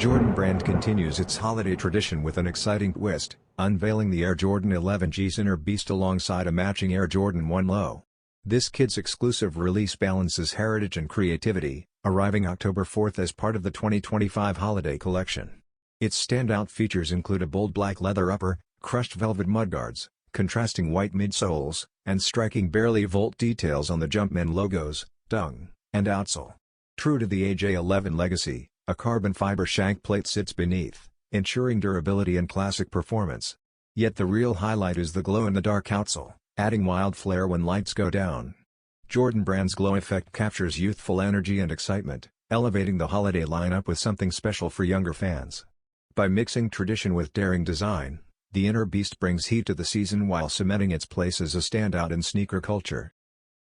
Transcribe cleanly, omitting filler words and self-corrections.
Jordan Brand continues its holiday tradition with an exciting twist, unveiling the Air Jordan 11G's inner beast alongside a matching Air Jordan 1 Low. This kids' exclusive release balances heritage and creativity, arriving October 4th as part of the 2025 holiday collection. Its standout features include a bold black leather upper, crushed velvet mudguards, contrasting white midsoles, and striking barely volt details on the Jumpman logos, tongue, and outsole. True to the AJ11 legacy, a carbon fiber shank plate sits beneath, ensuring durability and classic performance. Yet the real highlight is the glow-in-the-dark outsole, adding wild flair when lights go down. Jordan Brand's glow effect captures youthful energy and excitement, elevating the holiday lineup with something special for younger fans. By mixing tradition with daring design, the inner beast brings heat to the season while cementing its place as a standout in sneaker culture.